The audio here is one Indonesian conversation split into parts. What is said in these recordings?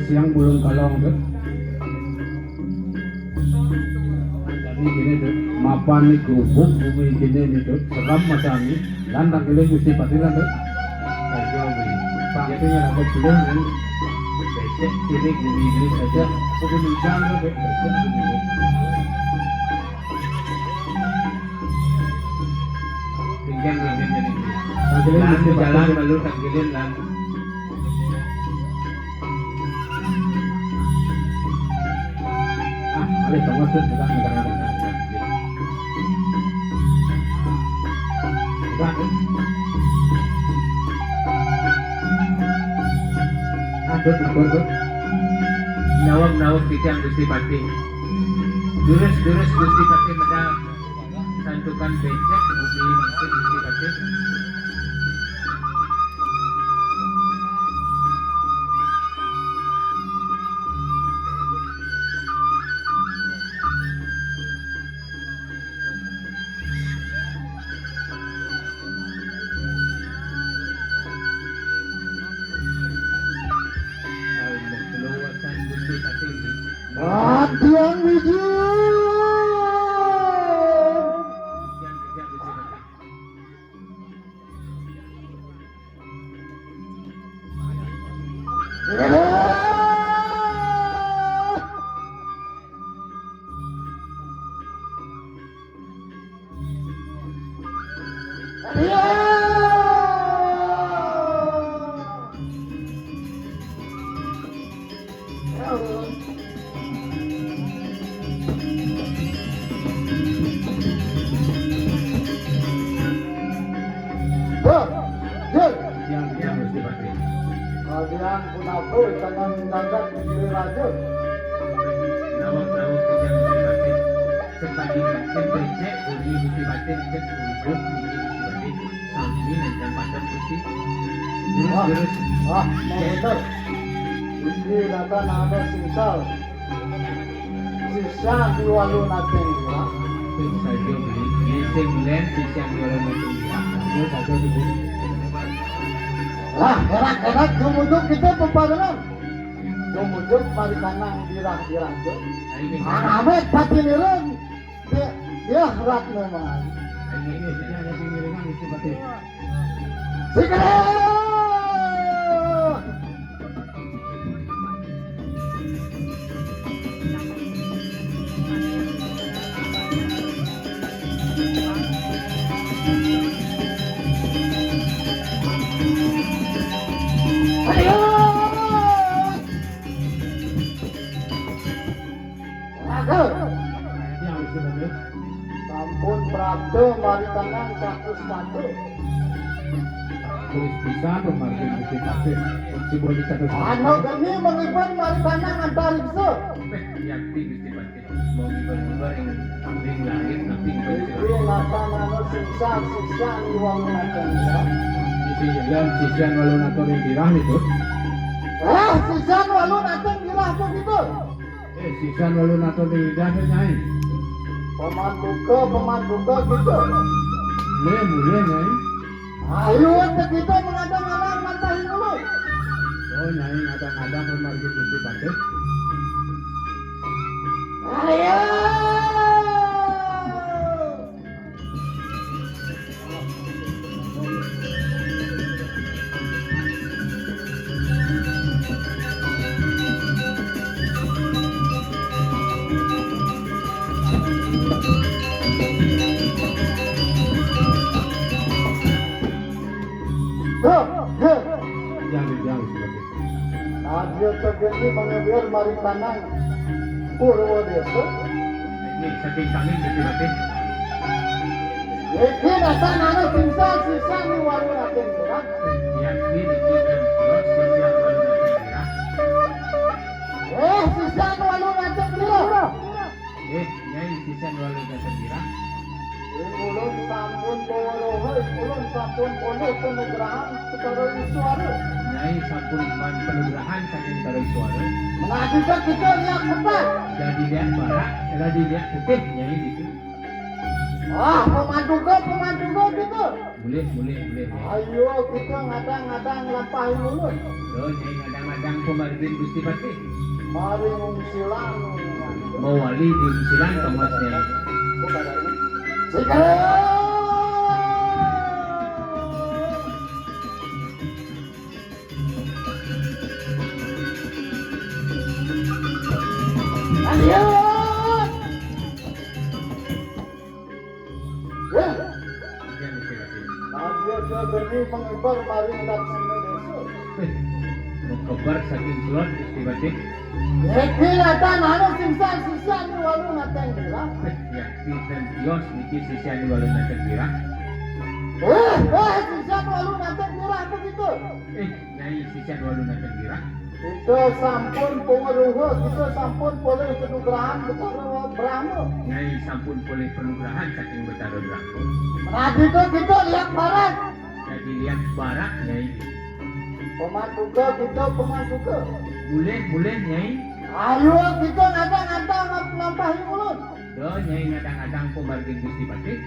Siang belum kalong tuh. Jadi gini tuh, mapan nih gubuk, bumi gini nih tuh, seram macam ini, lantak kilo mesti patiran tuh. Biasanya aku belum ini, becek kiri bumi ini saja, aku belum jalan tuh, becek bumi. Tinggal lagi jadi. Lalu jalan lalu tanggilin lalu. Alih termasuk juga negara-negara adut nawag bidang Gusti Pati durus Gusti Pati medal santukan becek bumi maksud Gusti Pati Latihan Wiji. Iya. Ya Gusti Patih. Kalian punapa jangan mendadak diri raja. Nawak-nawak kijang Gusti Patih. Sepandingkan becek bumi Gusti Patih cek urut niki Gusti Patih. Sami nanjang padam Gusti. Jurus-jurus. Wah, bener. Ini rata nama singsal. Sisa di walu nating ya. Saja beli. Leseng bulan sisiang jualan itu ya. Itu saja dulu. Lah, enak-enak jumuduk kita pepadangan. Jumuduk mari kanang dirang-dirang tu. Amet pati nireng. Dia rat memang. Ini ada pemiringan Gusti Patih. Sikere! Ayo! Raga! Ya Gusti Patih. Sampun prabda mari tangan kakus patu. Tulis bisa pemargin Gusti Patih. Si boleh catat. Ano gani mengiban mari tangan antariksa. Yakti Gusti Patih. Mau ibar-ibar yang ring langit tapi Ini lata nama siksa di wang macam ya. Sisian walun atau dirah itu. Siksa walu nateng dirah tu gitu. Sisian walun atau dirah nyai. Pemanduka gitu. Mulai nyai. Ayo kita mengadang-adang matahin dulu. Oh nyai ada pemargin Gusti Patih. Ayo. Jangan Gusti Patih. Adio terjadi mengambil mari tanang Purwo Desa. ini saking kami Gusti Patih. Iki nasa nana sisa ni walu nateng dirah. Yakti niki dan terus sisiang jualan itu ya. Sisa walu nateng dirah. Nyai sisiang jualan itu ya. Ulun sampun bawarohai, ulun sampun boleh penegrahan secara suara. Nyai sampun man penugrahan saking taruh suara. Mengajukan kita lihat cepat. Jadi lihat barak, jadi lihat putih nyai gitu. Pemanduka gitu. Boleh. Ayo kita ngadang-ngadang lampahin ulun. Loh nyai ngadang-ngadang pemargin Gusti Patih. Mari ngungsilan. Mau wali di usilan Thomas nyai. Sikere! Ayo! Yang Gusti Patih. Dia geni mengibar mari laksana desa. Mau kabar saking kulon Gusti Patih. Iki lata nana sisa ni walu nateng dirah. Yakti dan Tios niki sisian jualan itu ya. Sisa walu nateng dirah begitu. Nyai sisian jualan itu ya. Kita sampun pengeruh, kita sampun boleh penugrahan betara Brahma. Nyai sampun boleh penugrahan saking betara Brahma. Menadi itu kita lihat barat. Jadi lihat barak nyai. Pemanduka kita pemanduka. Boleh nyai. Ayo kita ngadang-ngadang lampahin ulun. Doh nyai ngadang-ngadang pemargin Gusti Patih.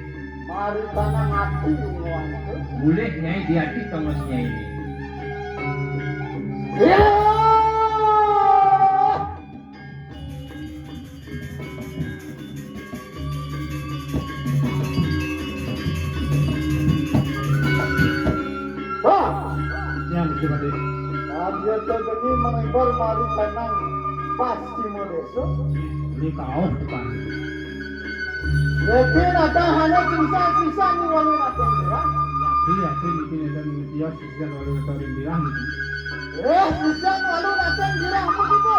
Mari tanah mati uang itu. Boleh nyai di hati tongos nyai ini. Iya. Ya Gusti Patih. Dia terjadi mengibar mari tanang Pastimo Desa. Ini kau depan. Yakin ada hanya sisa ni walu nateng dirah. Iya, ini kini dan dia sisa walau natorin dirang. Sisa walau natorin dirang begitu.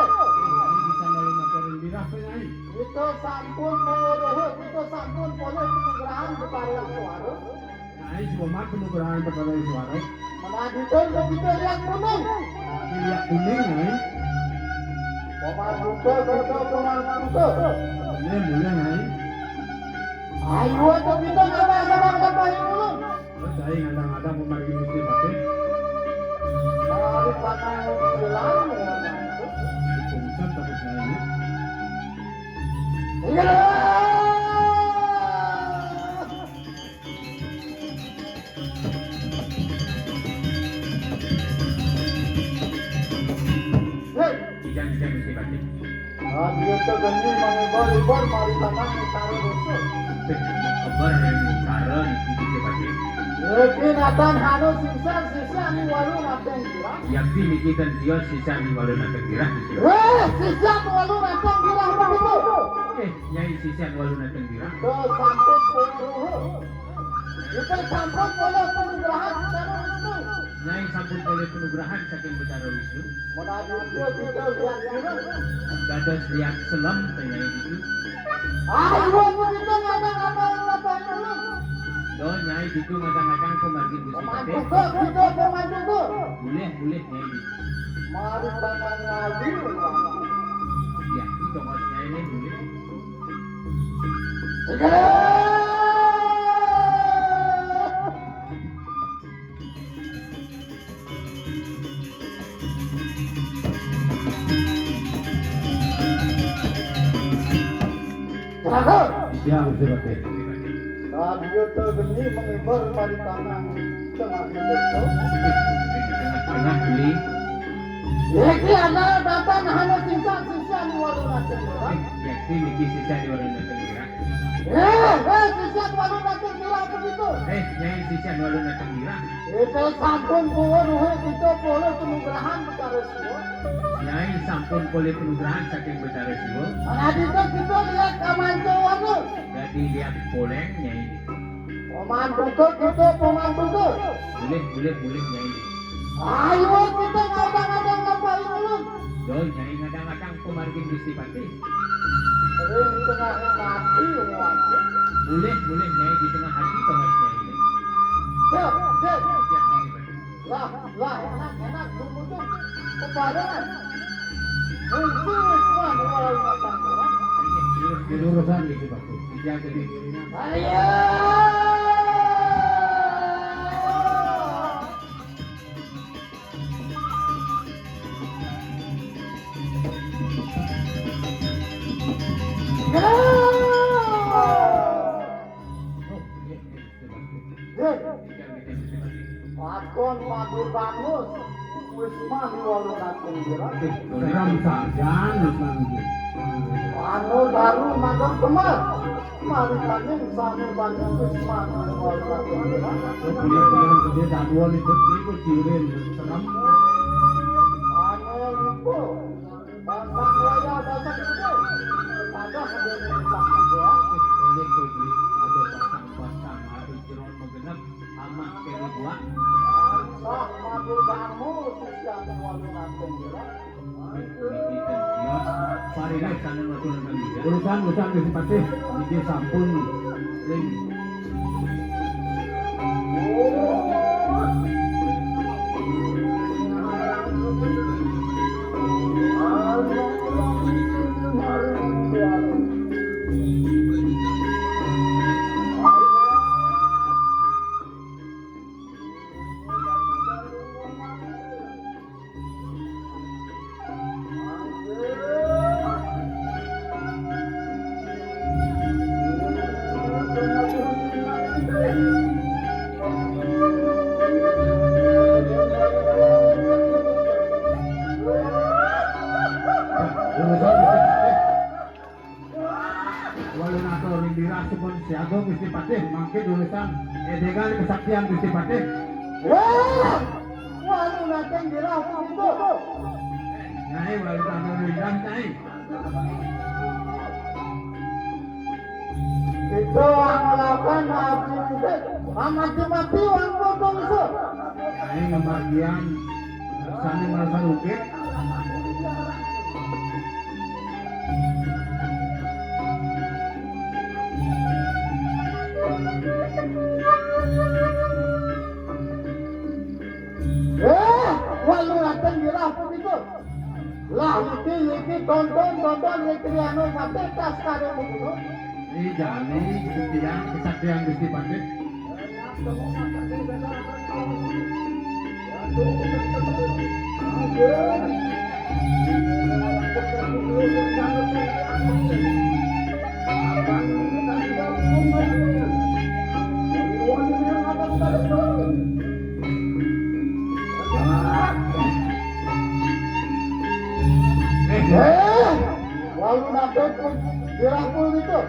Sisa walau natorin dirang penai. Itu sampun menguruh, itu sampun boleh penugrahan betara suara. Nah, ini semua penugrahan betara suara. Menadikkan begitu lihat kuning. Lihat kuning, nih. Pemanduka, pemanduka. Ini mulai, nih. Ayo, itu kita ngapa dulu. Saya ngadang-ngadang pemargin mesti pakai. Mari pakai silang. Konsep tapi saya ini. Iya. Kijang Gusti Pati. Dia tergeni mengibar-ibar mari tanah taruh dosa. Kabar yang utara Gusti Pati. Yakti natan hanu sisa ni walu natan kira. Yakti mikikan dia sisa di walau natang kira. Sisa walu natan kira begitu. Nyai sisa walau natang kira. Sampun penuh. Itu sampun boleh penugrahan secara Wisnu. Nyai sampun boleh penugrahan saking Betara Wisnu. Menadiknya kita lihat kira. Dados lihat selam nyai itu. Ayo kita ngapa dulu. Do nyai itu ngadang-ngadang pemargin Gusti Pati. Kita pemanduka. Boleh nyai itu. Mari tanah ngaji. Ya, itu harus nyai ini boleh. Ya, mesti pakai. Radio tergeni mengibar mari tanah tengah desa. Tengah beli. Yakti ada datang hanya sisa ni walu natan kira. Yakti miki sisa di walau natang kira. Sisa walu natan kira begitu. Nyai sisa di walau natang kira. Itu sampun penuh kita boleh penugrahan betara semua. Nyai sampun boleh penugrahan saking Betara Siwa. Menadikkan kita lihat kamanco walu. Jadi lihat poleng nyai. Pemanduka kita pemanduka. Boleh nyai. Ayo kita ngapa dulu. Do nyai ngadang-ngadang pemargin Gusti Pati. Ring tengah hati uang. Boleh nyai di tengah hati tohos nyai ini. Lah enak dumutuk kepadangan. Mungkin semua walau natan kira. Dilurusan gitu pakai. Dijaga di dirinya. Ayo. Akon madur bangus. Wis mah walau natan kira. Seram sajan, nanti. Anu baru magang kemas. Mari kami sambil banyak wisman walau natan kira. Kuliah gede daduan itu ciurin seram. Anu lupa. Pasang waya pasang gede. Ada hadiah pasang gua. Boleh tuh beli ada pasang hari jeron megenep amat keri buah. Sah madur bangus. Siang walau natan kira. Bikikan kios. Parilah sana waktu nonton juga. Urusan Gusti Pati, iki sampun ring. Siago Gusti Pati, mangke urusan edengan kesaktian Gusti Pati. Walau natan kira begitu. Nyai walau tanah lidah nyai. Itu melakukan haji mati-mati wang bodong so. Ini ngebagian Sani merasa lukit. Walu natang dirapot itu. Lah iki tonton iki anu mate tas karo bunuh. Ini jani kesaktian Gusti Patih. Lalu nanti dirangkul itu.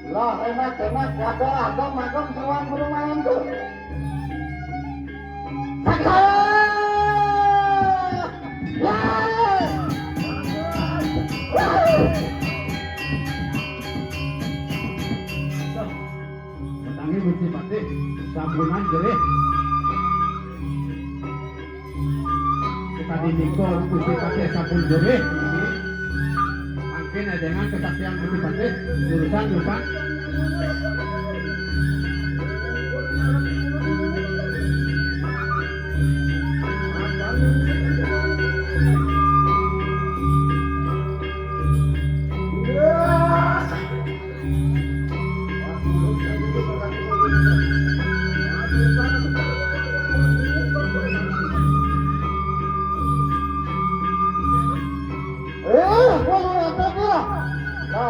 Lah enak ada makan tuan perumahan tuh. Datangi Gusti Patih, sambunan jerih. Tadi Niko Gusti Patih sampun jerih. Mungkin dengan kesaktian Gusti Patih, urusan.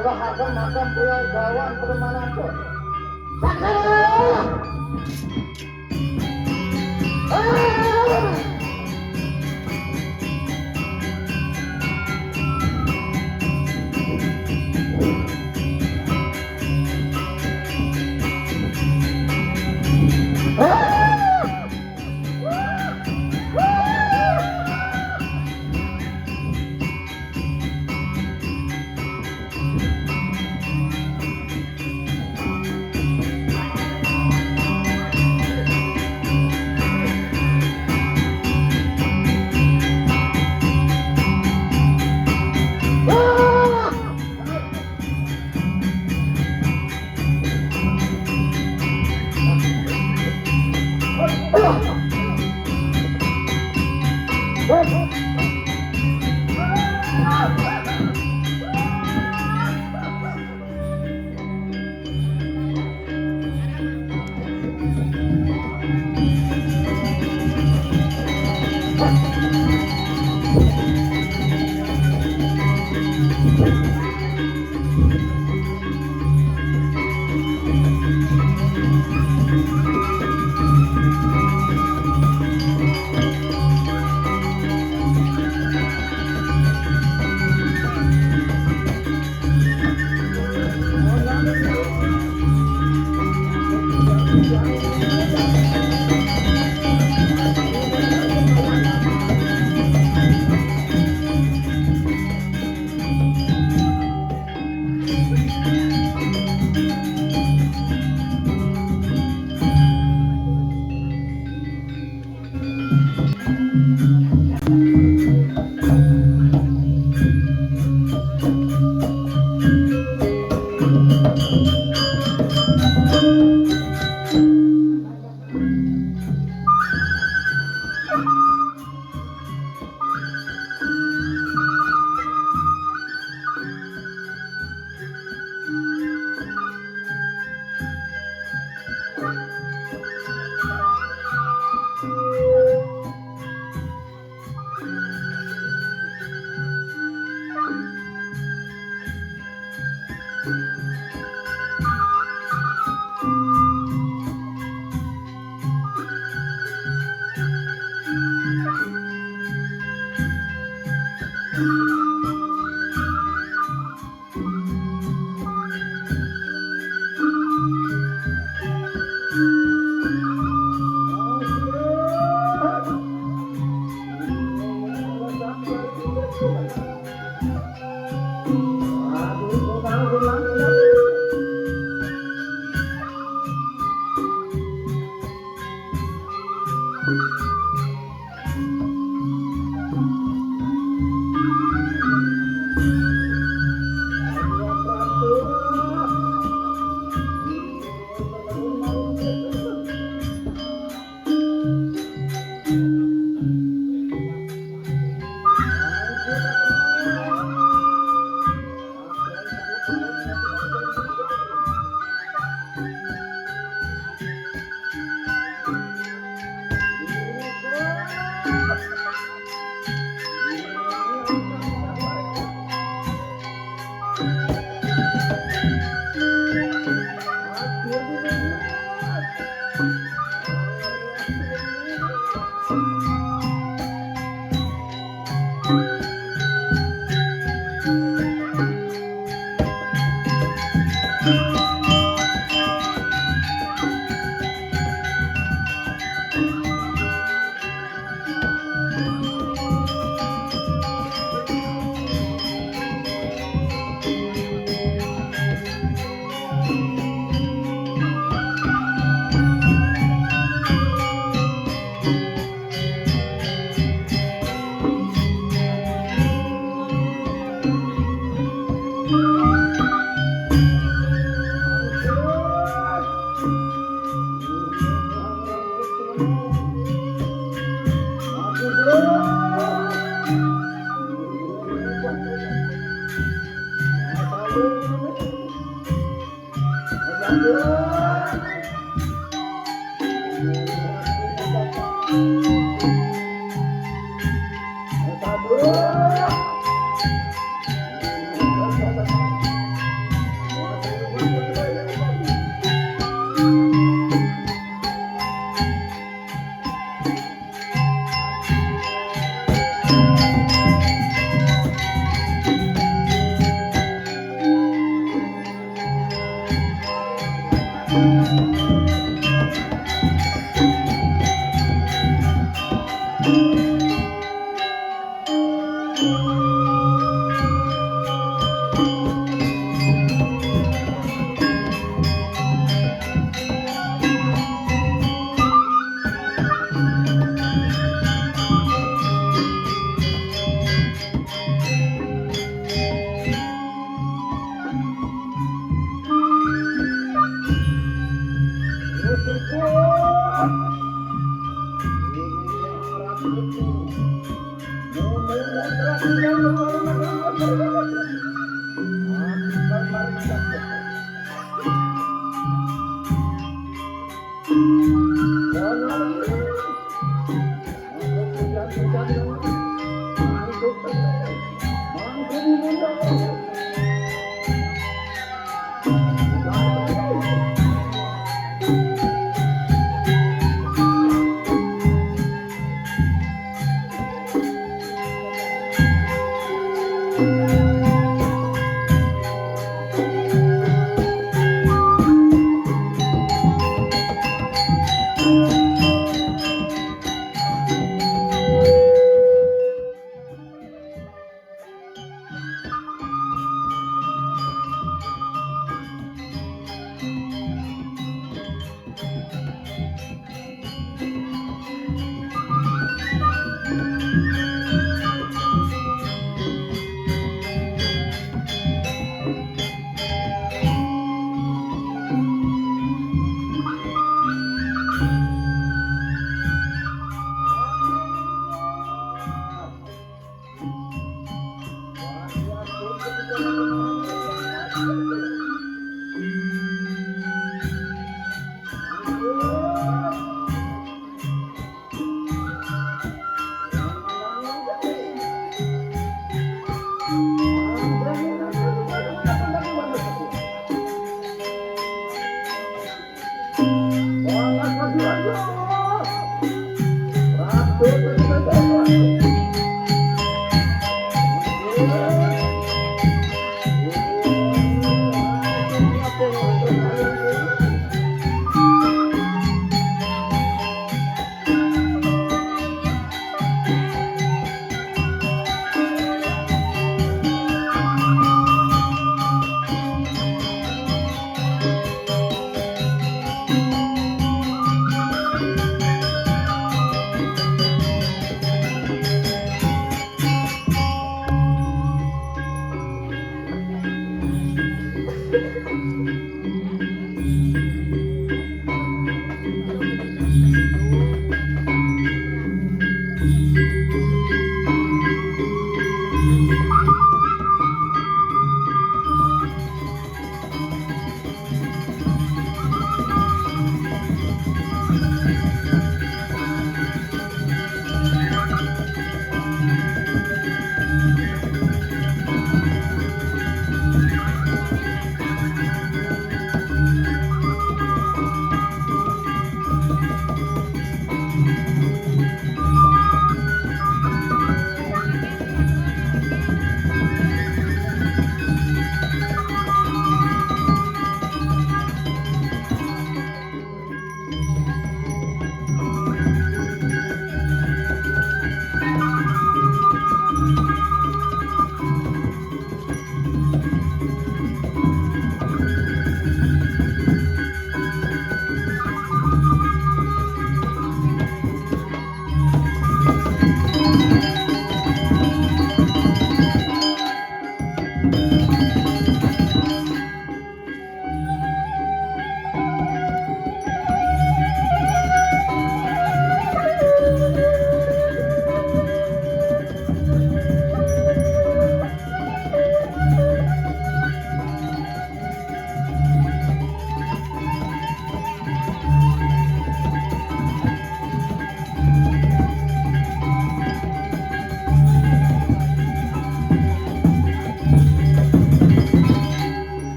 Lah ada makan pria gawan permanan tuh.